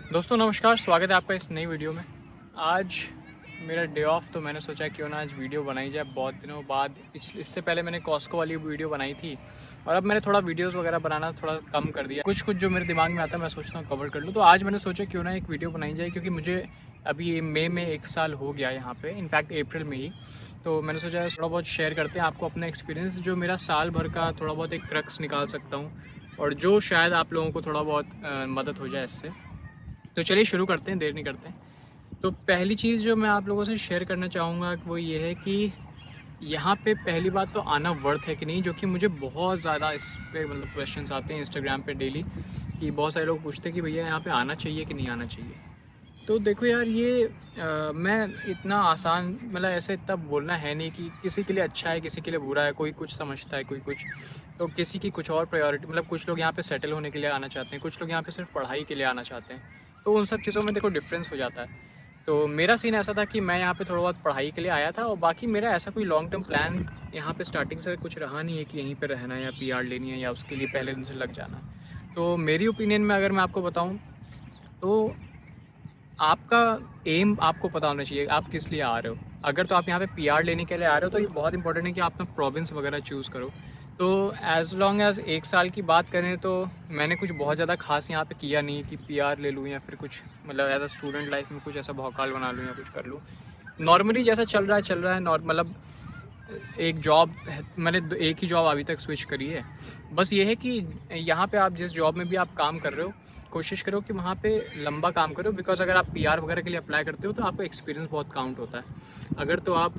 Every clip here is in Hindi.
दोस्तों नमस्कार, स्वागत है आपका इस नई वीडियो में। आज मेरा डे ऑफ, तो मैंने सोचा क्यों ना आज वीडियो बनाई जाए। बहुत दिनों बाद इससे पहले मैंने कॉस्को वाली वीडियो बनाई थी और अब मैंने थोड़ा वीडियोस वगैरह बनाना थोड़ा कम कर दिया। कुछ जो मेरे दिमाग में आता है मैं सोचता हूँ कवर कर लूँ, तो आज मैंने सोचा क्यों ना एक वीडियो बनाई जाए, क्योंकि मुझे अभी मई में 1 साल हो गया यहाँ पे, इनफैक्ट अप्रैल में ही। तो मैंने सोचा थोड़ा बहुत शेयर करते हैं आपको अपना एक्सपीरियंस, जो मेरा साल भर का थोड़ा बहुत एक क्रक्स निकाल सकता हूँ और जो शायद आप लोगों को थोड़ा बहुत मदद हो जाए इससे। तो चलिए शुरू करते हैं, देर नहीं करते हैं। तो पहली चीज़ जो मैं आप लोगों से शेयर करना चाहूँगा वो ये है कि यहाँ पे पहली बात तो आना वर्थ है कि नहीं, जो कि मुझे बहुत ज़्यादा इस पे मतलब क्वेश्चंस आते हैं इंस्टाग्राम पे डेली, कि बहुत सारे लोग पूछते हैं कि भैया यहाँ पे आना चाहिए कि नहीं आना चाहिए। तो देखो यार, ये मैं इतना आसान मतलब ऐसे इतना बोलना है नहीं कि किसी के लिए अच्छा है किसी के लिए बुरा है, कोई कुछ समझता है कोई कुछ, तो किसी की कुछ और प्रायोरिटी, मतलब कुछ लोग यहाँ पे सेटल होने के लिए आना चाहते हैं, कुछ लोग यहाँ पे सिर्फ पढ़ाई के लिए आना चाहते हैं। तो उन सब चीज़ों में देखो डिफरेंस हो जाता है। तो मेरा सीन ऐसा था कि मैं यहाँ पे थोड़ा बहुत पढ़ाई के लिए आया था और बाकी मेरा ऐसा कोई लॉन्ग टर्म प्लान यहाँ पे स्टार्टिंग से कुछ रहा नहीं है कि यहीं पे रहना है या पीआर लेनी है या उसके लिए पहले दिन से लग जाना। तो मेरी ओपिनियन में अगर मैं आपको बताऊँ तो आपका एम आपको पता होना चाहिए आप किस लिए आ रहे हो। अगर तो आप यहाँ पे पीआर लेने के लिए आ रहे हो तो ये बहुत इंपॉर्टेंट है कि आप अपना प्रोविंस वगैरह चूज़ करो। तो एज़ लॉन्ग एज़ 1 साल की बात करें तो मैंने कुछ बहुत ज़्यादा खास यहाँ पे किया नहीं कि पीआर ले लूँ या फिर कुछ मतलब एज अ स्टूडेंट लाइफ में कुछ ऐसा भौकाल बना लूँ या कुछ कर लूँ। नॉर्मली जैसा चल रहा है मतलब एक जॉब मैंने एक ही जॉब अभी तक स्विच करी है। बस ये है कि यहाँ पे आप जिस जॉब में भी आप काम कर रहे हो कोशिश करो कि वहाँ पे लंबा काम करो, बिकॉज अगर आप पीआर वगैरह के लिए अप्लाई करते हो तो आपका एक्सपीरियंस बहुत काउंट होता है। अगर तो आप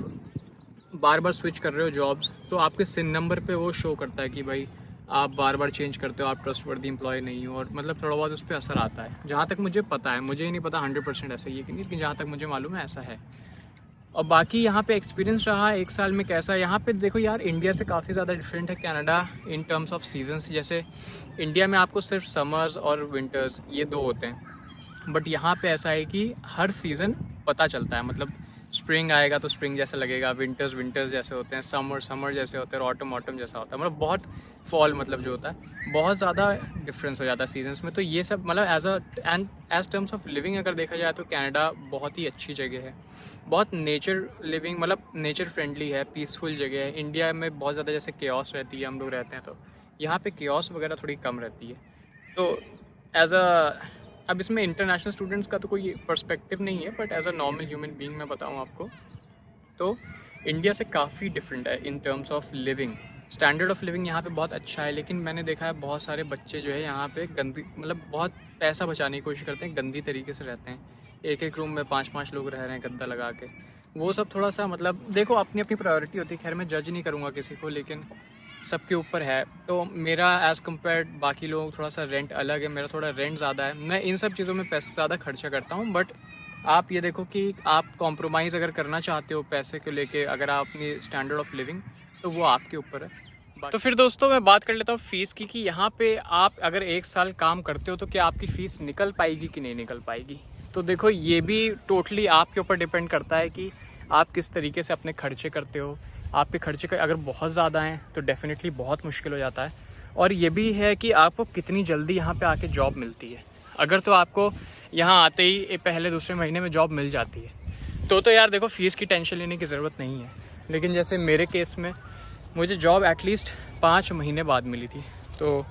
बार बार स्विच कर रहे हो जॉब्स तो आपके सिन नंबर पे वो शो करता है कि भाई आप बार बार चेंज करते हो, आप ट्रस्टवर्दी एम्प्लॉय नहीं हो, और मतलब थोड़ा बहुत उस पर असर आता है। जहाँ तक मुझे पता है, मुझे ही नहीं पता 100% ऐसा ही है कि नहीं, लेकिन जहाँ तक मुझे मालूम है ऐसा है। और बाकी यहाँ पे एक्सपीरियंस रहा 1 साल में कैसा। यहाँ पे देखो यार, इंडिया से काफ़ी ज़्यादा डिफरेंट है Canada in terms of seasons. जैसे इंडिया में आपको सिर्फ समर्स और विंटर्स ये 2 होते हैं, बट यहाँ पे ऐसा है कि हर सीज़न पता चलता है। मतलब स्प्रिंग आएगा तो स्प्रिंग जैसा लगेगा, विंटर्स विंटर्स जैसे होते हैं, समर समर जैसे होते हैं, ऑटम ऑटम जैसा होता है। मतलब बहुत फॉल मतलब जो होता है बहुत ज़्यादा डिफरेंस हो जाता है सीजन्स में। तो ये सब मतलब एज टर्म्स ऑफ लिविंग अगर देखा जाए तो कनाडा बहुत ही अच्छी जगह है, बहुत नेचर लिविंग मतलब नेचर फ्रेंडली है, पीसफुल जगह है। इंडिया में बहुत ज़्यादा जैसे केओस रहती है, हम लोग रहते हैं, तो यहाँ पे केओस वगैरह थोड़ी कम रहती है। तो एज अ अब इसमें इंटरनेशनल स्टूडेंट्स का तो कोई पर्सपेक्टिव नहीं है, but as a normal human being मैं बताऊँ आपको तो इंडिया से काफ़ी डिफरेंट है in terms of living. Standard of living यहाँ पे बहुत अच्छा है, लेकिन मैंने देखा है बहुत सारे बच्चे जो है यहाँ पे गंदी मतलब बहुत पैसा बचाने की कोशिश करते हैं, गंदी तरीके से रहते हैं। एक एक रूम में 5-5 लोग रह रहे हैं गद्दा लगा के। वो सब थोड़ा सा मतलब देखो अपनी अपनी प्रायोरिटी होती है। खैर मैं जज नहीं करूँगा किसी को, लेकिन सबके ऊपर है। तो मेरा एज़ कम्पेयर बाकी लोग थोड़ा सा रेंट अलग है, मेरा थोड़ा रेंट ज़्यादा है। मैं इन सब चीज़ों में पैसे ज़्यादा खर्चा करता हूँ, बट आप ये देखो कि आप कॉम्प्रोमाइज़ अगर करना चाहते हो पैसे को लेके, अगर आप अपनी स्टैंडर्ड ऑफ लिविंग, तो वो आपके ऊपर है। तो फिर दोस्तों मैं बात कर लेता हूँ फ़ीस की, कि यहाँ पे आप अगर 1 साल काम करते हो तो क्या आपकी फ़ीस निकल पाएगी कि नहीं निकल पाएगी। तो देखो ये भी टोटली आपके ऊपर डिपेंड करता है कि आप किस तरीके से अपने खर्चे करते हो। आपके खर्चे अगर बहुत ज़्यादा हैं तो डेफिनेटली बहुत मुश्किल हो जाता है। और ये भी है कि आपको कितनी जल्दी यहाँ पे आके जॉब मिलती है। अगर तो आपको यहाँ आते ही पहले दूसरे महीने में जॉब मिल जाती है तो यार देखो फ़ीस की टेंशन लेने की ज़रूरत नहीं है। लेकिन जैसे मेरे केस में मुझे जॉब एटलीस्ट 5 महीने बाद मिली थी, तो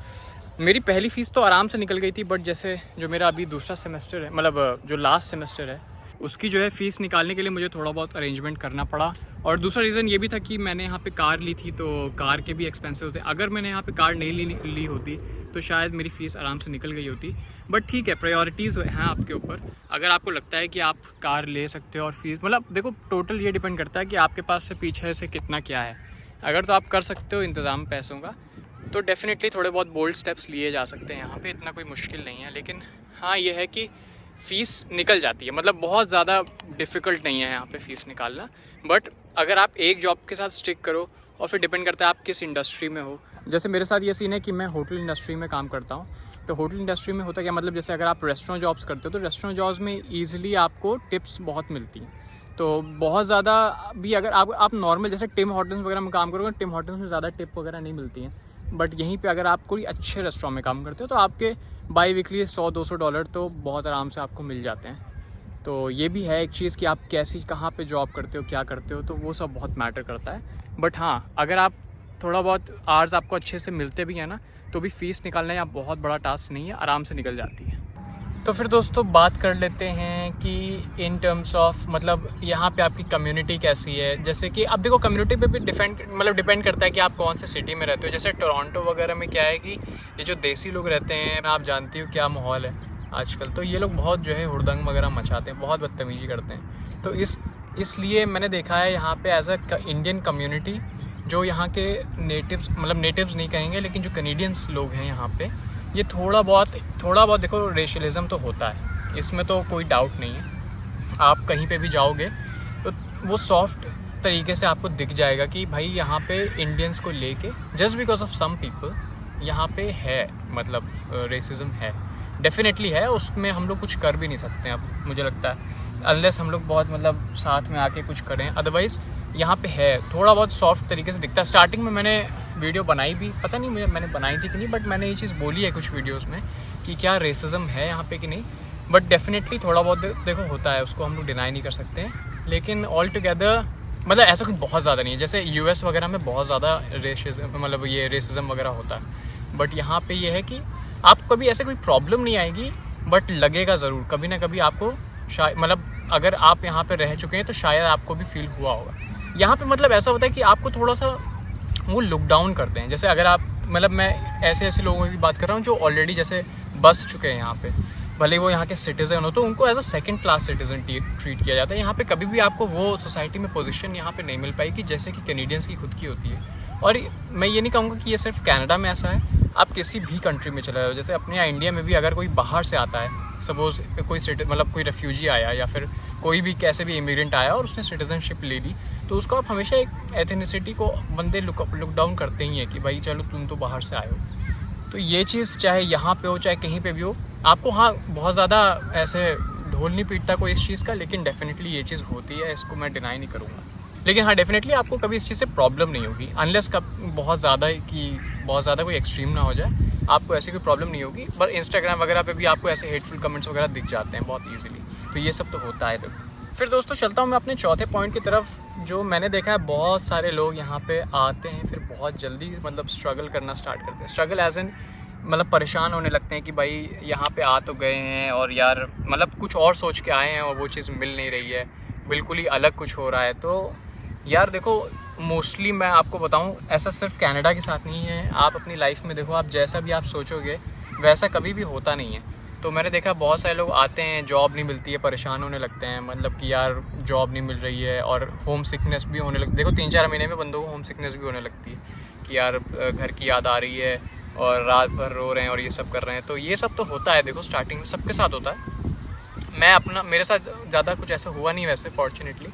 मेरी पहली फ़ीस तो आराम से निकल गई थी। बट जैसे जो मेरा अभी दूसरा सेमेस्टर है, मतलब जो लास्ट सेमेस्टर है, उसकी जो है फ़ीस निकालने के लिए मुझे थोड़ा बहुत अरेंजमेंट करना पड़ा। और दूसरा रीज़न ये भी था कि मैंने यहाँ पे कार ली थी, तो कार के भी एक्सपेंसेस होते हैं। अगर मैंने यहाँ पे कार नहीं ली होती तो शायद मेरी फ़ीस आराम से निकल गई होती। बट ठीक है, प्रायोरिटीज़ हैं आपके ऊपर। अगर आपको लगता है कि आप कार ले सकते हो और फीस मतलब देखो टोटल ये डिपेंड करता है कि आपके पास से पीछे से कितना क्या है। अगर तो आप कर सकते हो इंतज़ाम पैसों का तो डेफ़िनेटली थोड़े बहुत बोल्ड स्टेप्स लिए जा सकते हैं। यहाँ पे इतना कोई मुश्किल नहीं है। लेकिन हाँ ये है कि फ़ीस निकल जाती है, मतलब बहुत ज़्यादा डिफ़िकल्ट नहीं है यहाँ पे फ़ीस निकालना। बट अगर आप एक जॉब के साथ स्टिक करो, और फिर डिपेंड करता है आप किस इंडस्ट्री में हो। जैसे मेरे साथ ये सीन है कि मैं होटल इंडस्ट्री में काम करता हूँ। तो होटल इंडस्ट्री में होता क्या, मतलब जैसे अगर आप रेस्टोरेंट जॉब्स करते हो तो रेस्टोरेंट जॉब्स में ईजिली आपको टिप्स बहुत मिलती हैं। तो बहुत ज़्यादा भी अगर आप नॉर्मल जैसे टिम हॉर्टन्स वगैरह में काम करोगे, टिम हॉर्टन्स में ज़्यादा टिप वगैरह नहीं मिलती हैं। बट यहीं पे अगर आप कोई अच्छे रेस्टोरेंट में काम करते हो तो आपके बाई वीकली $100-200 तो बहुत आराम से आपको मिल जाते हैं। तो ये भी है एक चीज़ कि आप कैसी कहाँ पे जॉब करते हो, क्या करते हो, तो वो सब बहुत मैटर करता है। बट हाँ, अगर आप थोड़ा बहुत आवर्स आपको अच्छे से मिलते भी हैं ना, तो भी फ़ीस निकालना यहाँ बहुत बड़ा टास्क नहीं है, आराम से निकल जाती है। तो फिर दोस्तों बात कर लेते हैं कि इन टर्म्स ऑफ मतलब यहाँ पे आपकी कम्युनिटी कैसी है। जैसे कि अब देखो कम्युनिटी पे भी डिपेंड करता है कि आप कौन से सिटी में रहते हो। जैसे टोरंटो वगैरह में क्या है कि ये जो देसी लोग रहते हैं, आप जानती हो क्या माहौल है आजकल, तो ये लोग बहुत जो है हुड़दंग वगैरह मचाते हैं, बहुत बदतमीजी करते हैं। तो इसलिए मैंने देखा है यहाँ पे एज अ इंडियन कम्युनिटी, जो यहाँ के नेटिव्स नहीं कहेंगे, लेकिन जो कैनेडियंस लोग हैं यहाँ पे, ये थोड़ा बहुत देखो रेशलिज्म तो होता है, इसमें तो कोई डाउट नहीं है। आप कहीं पे भी जाओगे तो वो सॉफ्ट तरीके से आपको दिख जाएगा कि भाई यहाँ पे इंडियंस को लेके just because of some people यहाँ पे है, मतलब रेसिज्म है, डेफिनेटली है। उसमें हम लोग कुछ कर भी नहीं सकते अब, मुझे लगता है, अनलेस हम लोग बहुत मतलब साथ में आके कुछ करें। अदरवाइज़ यहाँ पे है, थोड़ा बहुत सॉफ्ट तरीके से दिखता है। स्टार्टिंग में मैंने वीडियो बनाई भी, पता नहीं मैंने बनाई थी कि नहीं, बट मैंने ये चीज़ बोली है कुछ वीडियोस में कि क्या रेसिज्म है यहाँ पे कि नहीं। बट डेफिनेटली थोड़ा बहुत देखो होता है, उसको हम लोग डिनाई नहीं कर सकते हैं। लेकिन ऑल टुगेदर मतलब ऐसा कुछ बहुत ज़्यादा नहीं है। जैसे यूएस वगैरह में बहुत ज़्यादा ये रेसिज्म वगैरह होता है, बट यहाँ पे ये है कि आपको कभी ऐसे कोई प्रॉब्लम नहीं आएगी, बट लगेगा ज़रूर कभी ना कभी आपको। शायद अगर आप यहाँ पे रह चुके हैं तो शायद आपको भी फील हुआ होगा। यहाँ पे मतलब ऐसा होता है कि आपको थोड़ा सा वो लुक डाउन करते हैं। जैसे अगर आप मैं ऐसे लोगों की बात कर रहा हूँ जो ऑलरेडी जैसे बस चुके हैं यहाँ पे, भले वो यहाँ के सिटीज़न हो, तो उनको as a second class citizen treat किया जाता है। यहाँ पे कभी भी आपको वो सोसाइटी में पोजीशन यहाँ पे नहीं मिल पाएगी जैसे कि कैनेडियंस की खुद की होती है। और मैं ये नहीं कहूँगा कि ये सिर्फ कनाडा में ऐसा है, आप किसी भी कंट्री में चले जाओ। जैसे अपने यहाँ इंडिया में भी अगर कोई बाहर से आता है, सपोज़ कोई रेफ्यूजी आया या फिर कोई भी कैसे भी इमिग्रेंट आया और उसने सिटीजनशिप ले ली, तो उसको आप हमेशा एक एथनिसिटी को बंदे लुक डाउन करते ही हैं कि भाई चलो तुम तो बाहर से आए हो। तो ये चीज़ चाहे यहाँ पे हो चाहे कहीं पे भी हो, आपको हाँ बहुत ज़्यादा ऐसे ढोल नहीं पीटता कोई इस चीज़ का, लेकिन डेफिनेटली ये चीज़ होती है, इसको मैं डिनाई नहीं करूँगा। लेकिन हाँ डेफिनेटली आपको कभी इस चीज़ से प्रॉब्लम नहीं होगी, अनलेस बहुत ज़्यादा कोई एक्सट्रीम ना हो जाए, आपको ऐसी कोई प्रॉब्लम नहीं होगी। पर इंस्टाग्राम वगैरह पे भी आपको ऐसे हेटफुल कमेंट्स वगैरह दिख जाते हैं बहुत ईजिली, तो ये सब तो होता है। तो फिर दोस्तों चलता हूँ मैं अपने चौथे पॉइंट की तरफ। जो मैंने देखा है बहुत सारे लोग यहाँ पे आते हैं, फिर बहुत जल्दी स्ट्रगल करना स्टार्ट करते हैं। स्ट्रगल एज एन परेशान होने लगते हैं कि भाई यहाँ पे आ तो गए हैं और यार कुछ और सोच के आए हैं और वो चीज़ मिल नहीं रही है, बिल्कुल ही अलग कुछ हो रहा है। तो यार देखो मोस्टली मैं आपको बताऊं, ऐसा सिर्फ कनाडा के साथ नहीं है। आप अपनी लाइफ में देखो, आप जैसा भी आप सोचोगे वैसा कभी भी होता नहीं है। तो मैंने देखा बहुत सारे लोग आते हैं, जॉब नहीं मिलती है, परेशान होने लगते हैं, कि यार जॉब नहीं मिल रही है, और होम सिकनेस भी होने लगती है। देखो 3-4 महीने में बंदों को होम सिकनेस भी होने लगती है कि यार घर की याद आ रही है और रात भर रो रहे हैं और ये सब कर रहे हैं। तो ये सब तो होता है, देखो स्टार्टिंग में सबके साथ होता है। मेरे साथ ज़्यादा कुछ ऐसा हुआ नहीं वैसे फॉर्चुनेटली,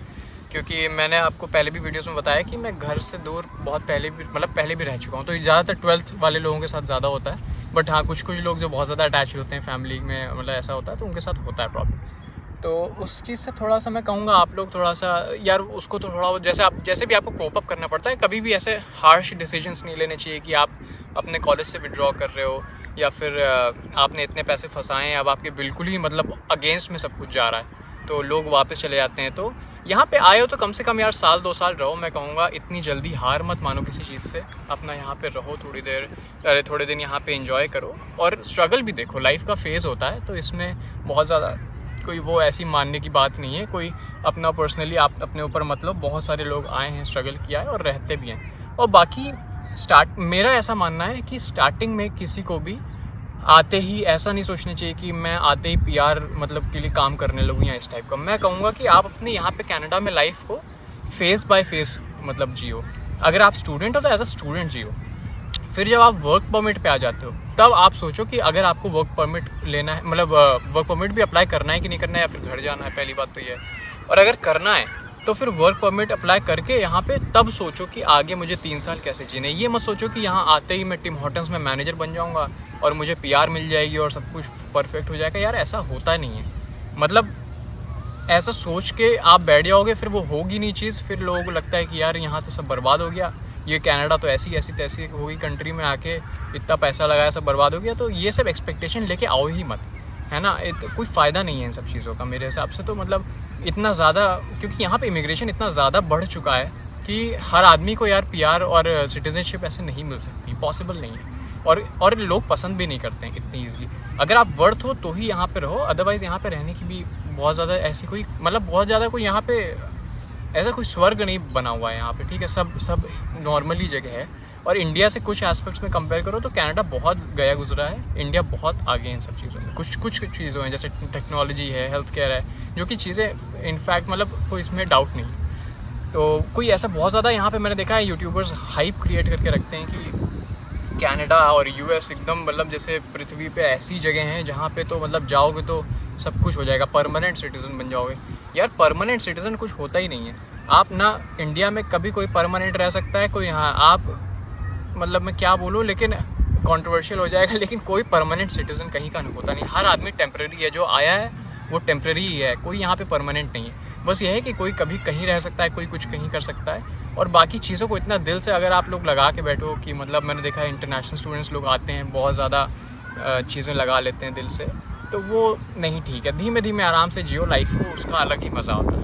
क्योंकि मैंने आपको पहले भी वीडियोस में बताया कि मैं घर से दूर बहुत पहले भी रह चुका हूँ। तो ज़्यादातर 12th वाले लोगों के साथ ज़्यादा होता है। बट हाँ कुछ लोग जो बहुत ज़्यादा अटैच होते हैं फैमिली में, ऐसा होता है, तो उनके साथ होता है प्रॉब्लम। तो उस चीज़ से थोड़ा सा मैं कहूँगा आप लोग थोड़ा सा यार उसको तो थोड़ा जैसे भी आपको कोप अप करना पड़ता है। कभी भी ऐसे हार्श डिसीजंस नहीं लेने चाहिए कि आप अपने कॉलेज से विड्रॉ कर रहे हो या फिर आपने इतने पैसे फंसाए हैं, अब आपके बिल्कुल ही अगेंस्ट में सब कुछ जा रहा है, तो लोग वापस चले जाते हैं। तो यहाँ पे आए हो तो कम से कम यार 1-2 साल रहो। मैं कहूँगा इतनी जल्दी हार मत मानो किसी चीज़ से, अपना यहाँ पे रहो थोड़े दिन यहाँ पे एंजॉय करो और स्ट्रगल भी देखो। लाइफ का फेज़ होता है, तो इसमें बहुत ज़्यादा कोई वो ऐसी मानने की बात नहीं है। कोई अपना पर्सनली आप अपने ऊपर मतलब, बहुत सारे लोग आए हैं, स्ट्रगल किया है और रहते भी हैं। और बाकी मेरा ऐसा मानना है कि स्टार्टिंग में किसी को भी आते ही ऐसा नहीं सोचना चाहिए कि मैं आते ही PR के लिए काम करने लगूँ या इस टाइप का। मैं कहूँगा कि आप अपनी यहाँ पे कनाडा में लाइफ को फेज़ बाय फेज़ जियो। अगर आप स्टूडेंट हो तो एज अ स्टूडेंट जियो। फिर जब आप वर्क परमिट पे आ जाते हो तब आप सोचो कि अगर आपको वर्क परमिट लेना है, वर्क परमिट भी अप्लाई करना है कि नहीं करना है, या फिर घर जाना है, पहली बात तो ये है। और अगर करना है तो फिर वर्क परमिट अप्लाई करके यहाँ पे तब सोचो कि आगे मुझे 3 साल कैसे जीने। ये मत सोचो कि यहाँ आते ही मैं टिम हॉर्टन्स में मैनेजर बन जाऊँगा और मुझे PR मिल जाएगी और सब कुछ परफेक्ट हो जाएगा। यार ऐसा होता नहीं है। ऐसा सोच के आप बैठ जाओगे, फिर वो होगी नहीं चीज़। फिर लोगों को लगता है कि यार यहाँ तो सब बर्बाद हो गया, ये कनाडा तो ऐसी ऐसी तैसी होगी कंट्री में आके इतना पैसा लगाया सब बर्बाद हो गया। तो ये सब एक्सपेक्टेशन लेके आओ ही मत, है ना। कोई फ़ायदा नहीं है इन सब चीज़ों का मेरे हिसाब से। तो मतलब इतना ज़्यादा, क्योंकि यहाँ पे इमिग्रेशन इतना ज़्यादा बढ़ चुका है कि हर आदमी को यार PR और सिटीजनशिप ऐसे नहीं मिल सकती, पॉसिबल नहीं है। और लोग पसंद भी नहीं करते हैं इतनी ईजिली। अगर आप वर्थ हो तो ही यहाँ पे रहो, अदरवाइज़ यहाँ पे रहने की भी बहुत ज़्यादा ऐसी कोई मतलब बहुत ज़्यादा कोई यहाँ पे ऐसा कोई स्वर्ग नहीं बना हुआ है यहाँ पे, ठीक है। सब नॉर्मली जगह है। और इंडिया से कुछ एस्पेक्ट्स में कंपेयर करो तो कनाडा बहुत गया गुजरा है, इंडिया बहुत आगे है इन सब चीज़ों में। कुछ चीज़ों में जैसे टेक्नोलॉजी है, हेल्थ केयर है, जो कि चीज़ें इनफैक्ट मतलब कोई इसमें डाउट नहीं। तो कोई ऐसा बहुत ज़्यादा यहाँ पे मैंने देखा है यूट्यूबर्स हाइप क्रिएट करके रखते हैं कि कनाडा और US एकदम मतलब जैसे पृथ्वी पे ऐसी जगह हैं जहाँ पे तो मतलब जाओगे तो सब कुछ हो जाएगा, परमानेंट सिटीज़न बन जाओगे। यार परमानेंट सिटीज़न कुछ होता ही नहीं है। आप ना इंडिया में कभी कोई परमानेंट रह सकता है, कोई यहाँ आप मतलब मैं क्या बोलूँ, लेकिन कंट्रोवर्शियल हो जाएगा, लेकिन कोई परमानेंट सिटीज़न कहीं का नहीं होता नहीं। हर आदमी टेम्प्रेरी है, जो आया है वो टेम्प्रेरी ही है, कोई यहाँ पे परमानेंट नहीं है। बस ये है कि कोई कभी कहीं रह सकता है, कोई कुछ कहीं कर सकता है। और बाकी चीज़ों को इतना दिल से अगर आप लोग लगा के बैठो कि मतलब मैंने देखा है इंटरनेशनल स्टूडेंट्स लोग आते हैं बहुत ज़्यादा चीज़ें लगा लेते हैं दिल से, तो वो नहीं ठीक है। धीमे धीमे आराम से जियो लाइफ को, उसका अलग ही मज़ा होता है।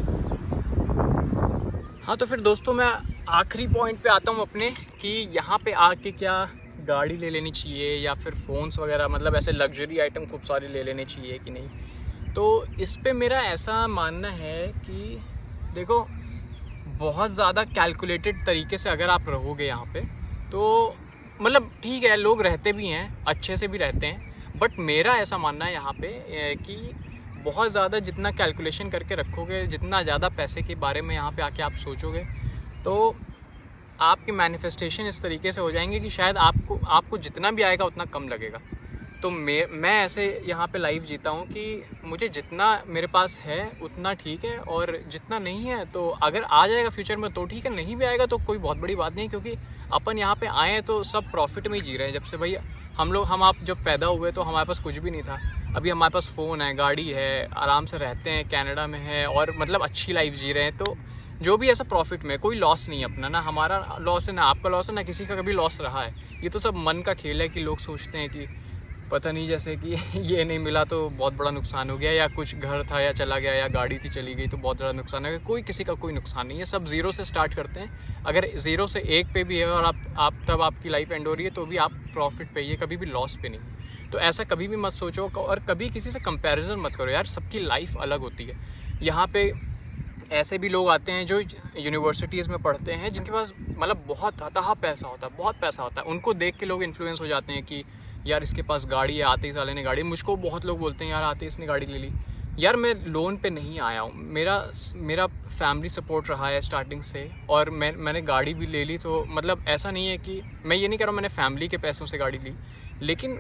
हाँ तो फिर दोस्तों मैं आखिरी पॉइंट पे आता हूँ अपने, कि यहाँ पे आके क्या गाड़ी ले लेनी चाहिए या फिर फ़ोन्स वगैरह मतलब ऐसे लग्जरी आइटम खूब सारे ले लेने चाहिए कि नहीं। तो इस पे मेरा ऐसा मानना है कि देखो बहुत ज़्यादा कैलकुलेटेड तरीके से अगर आप रहोगे यहाँ पे तो मतलब ठीक है, लोग रहते भी हैं, अच्छे से भी रहते हैं, बट मेरा ऐसा मानना है यहाँ पे कि बहुत ज़्यादा जितना कैलकुलेशन करके रखोगे, जितना ज़्यादा पैसे के बारे में यहाँ पे आके आप सोचोगे, तो आपके मैनिफेस्टेशन इस तरीके से हो जाएंगे कि शायद आपको जितना भी आएगा उतना कम लगेगा। तो मैं ऐसे यहाँ पे लाइफ जीता हूँ कि मुझे जितना मेरे पास है उतना ठीक है, और जितना नहीं है तो अगर आ जाएगा फ्यूचर में तो ठीक है, नहीं भी आएगा तो कोई बहुत बड़ी बात नहीं, क्योंकि अपन यहाँ पे आए हैं तो सब प्रॉफिट में ही जी रहे हैं। जब से भाई हम आप जब पैदा हुए तो हमारे पास कुछ भी नहीं था, अभी हमारे पास फ़ोन है, गाड़ी है, आराम से रहते हैं, कनाडा में है और मतलब अच्छी लाइफ जी रहे हैं। तो जो भी ऐसा प्रॉफिट में, कोई लॉस नहीं है अपना, ना हमारा लॉस है, ना आपका लॉस है, ना किसी का कभी लॉस रहा है। ये तो सब मन का खेल है कि लोग सोचते हैं कि पता नहीं जैसे कि ये नहीं मिला तो बहुत बड़ा नुकसान हो गया, या कुछ घर था या चला गया, या गाड़ी थी चली गई तो बहुत बड़ा नुकसान हो गया। कोई किसी का कोई नुकसान नहीं है, सब ज़ीरो से स्टार्ट करते हैं। अगर ज़ीरो से एक पे भी है और आप तब आपकी लाइफ एंड हो रही है तो भी आप प्रॉफिट पे ही है, कभी भी लॉस पे नहीं। तो ऐसा कभी भी मत सोचो और कभी किसी से कंपैरिजन मत करो यार, सबकी लाइफ अलग होती है। यहाँ पे ऐसे भी लोग आते हैं जो यूनिवर्सिटीज़ में पढ़ते हैं, जिनके पास मतलब बहुत अथाह पैसा होता है, बहुत पैसा होता है। उनको देख के लोग इन्फ्लुएंस हो जाते हैं कि यार इसके पास गाड़ी है, आते ही साले ने गाड़ी। मुझको बहुत लोग बोलते हैं यार आते ही इसने गाड़ी ले ली। यार मैं लोन पे नहीं आया हूँ, मेरा फैमिली सपोर्ट रहा है स्टार्टिंग से, और मैंने गाड़ी भी ले ली। तो मतलब ऐसा नहीं है कि मैं ये नहीं कह रहा हूँ मैंने फैमिली के पैसों से गाड़ी ली, लेकिन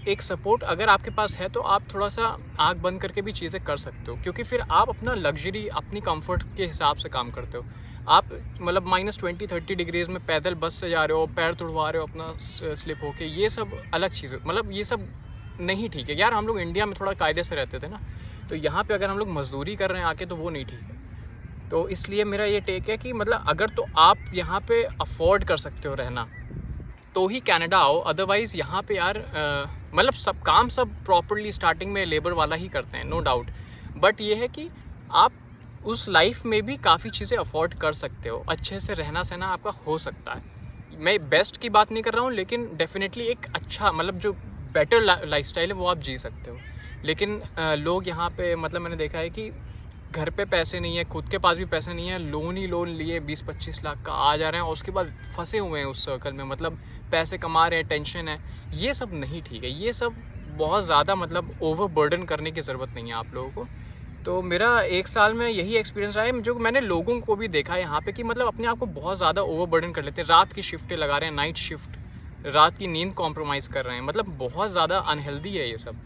एक सपोर्ट अगर आपके पास है तो आप थोड़ा सा आँख बंद करके भी चीज़ें कर सकते हो, क्योंकि फिर आप अपना लग्जरी अपनी कंफर्ट के हिसाब से काम करते हो। आप मतलब -20-30 डिग्रीज़ में पैदल बस से जा रहे हो, पैर तुड़वा रहे हो अपना स्लिप होके, ये सब अलग चीज़, मतलब ये सब नहीं ठीक है यार। हम लोग इंडिया में थोड़ा कायदे से रहते थे ना, तो यहाँ पे अगर हम लोग मजदूरी कर रहे हैं आके तो वो नहीं ठीक है। तो इसलिए मेरा ये टेक है कि मतलब अगर तो आप यहाँ पे अफोर्ड कर सकते हो रहना तो ही कनाडा आओ, अदरवाइज़ यहाँ पे यार मतलब सब काम सब प्रॉपरली स्टार्टिंग में लेबर वाला ही करते हैं, नो डाउट। बट ये है कि आप उस लाइफ में भी काफ़ी चीज़ें अफोर्ड कर सकते हो, अच्छे से रहना सहना आपका हो सकता है। मैं बेस्ट की बात नहीं कर रहा हूँ, लेकिन डेफिनेटली एक अच्छा मतलब जो बेटर लाइफस्टाइल है वो आप जी सकते हो। लेकिन लोग यहाँ पे मतलब मैंने देखा है कि घर पे पैसे नहीं है, खुद के पास भी पैसे नहीं है, लोन ही लोन लिए 20-25 लाख का आ जा रहे हैं और उसके बाद फंसे हुए हैं उस सर्कल में, मतलब पैसे कमा रहे हैं, टेंशन है। ये सब नहीं ठीक है, ये सब बहुत ज़्यादा मतलब ओवर बर्डन करने की ज़रूरत नहीं है आप लोगों को। तो मेरा 1 साल में यही एक्सपीरियंस रहा है, जो मैंने लोगों को भी देखा है यहाँ पे कि मतलब अपने आप को बहुत ज़्यादा ओवर बर्डन कर लेते हैं, रात की शिफ्टें लगा रहे हैं, नाइट शिफ्ट, रात की नींद कॉम्प्रोमाइज़ कर रहे हैं, मतलब बहुत ज़्यादा अनहेल्दी है ये सब।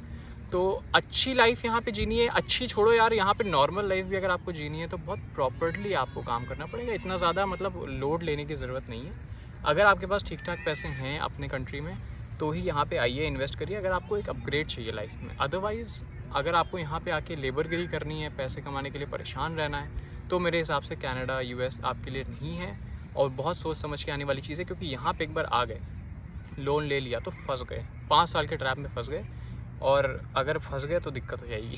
तो अच्छी लाइफ यहाँ पे जीनी है, अच्छी छोड़ो यार, यहाँ पे नॉर्मल लाइफ भी अगर आपको जीनी है तो बहुत प्रॉपर्ली आपको काम करना पड़ेगा, इतना ज़्यादा मतलब लोड लेने की ज़रूरत नहीं है। अगर आपके पास ठीक ठाक पैसे हैं अपने कंट्री में तो ही यहाँ पे आइए, इन्वेस्ट करिए अगर आपको एक अपग्रेड चाहिए लाइफ में। अदरवाइज़ अगर आपको यहाँ पे आके लेबरगिरी करनी है, पैसे कमाने के लिए परेशान रहना है, तो मेरे हिसाब से कनाडा US आपके लिए नहीं है। और बहुत सोच समझ के आने वाली चीज़ है, क्योंकि यहाँ पे एक बार आ गए, लोन ले लिया तो फंस गए, 5 साल के ट्रैप में फंस गए, और अगर फंस गए तो दिक्कत हो जाएगी।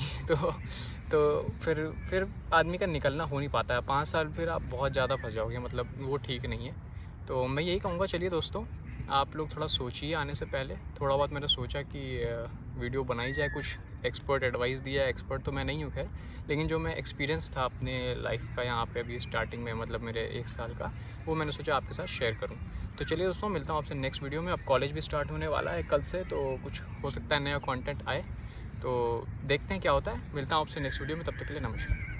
तो फिर आदमी का निकलना हो नहीं पाता है, 5 साल फिर आप बहुत ज़्यादा फंस जाओगे, मतलब वो ठीक नहीं है। तो मैं यही कहूँगा, चलिए दोस्तों आप लोग थोड़ा सोचिए आने से पहले। थोड़ा बहुत मैंने सोचा कि वीडियो बनाई जाए, कुछ एक्सपर्ट एडवाइस दिया है। एक्सपर्ट तो मैं नहीं हूँ खैर, लेकिन जो मैं एक्सपीरियंस था अपने लाइफ का यहाँ पे अभी स्टार्टिंग में, मतलब मेरे 1 साल का, वो मैंने सोचा आपके साथ शेयर करूँ। तो चलिए दोस्तों, मिलता हूँ आपसे नेक्स्ट वीडियो में। अब कॉलेज भी स्टार्ट होने वाला है कल से, तो कुछ हो सकता है नया कंटेंट आए, तो देखते हैं क्या होता है। मिलता हूँ आपसे नेक्स्ट वीडियो में, तब तक के लिए नमस्कार।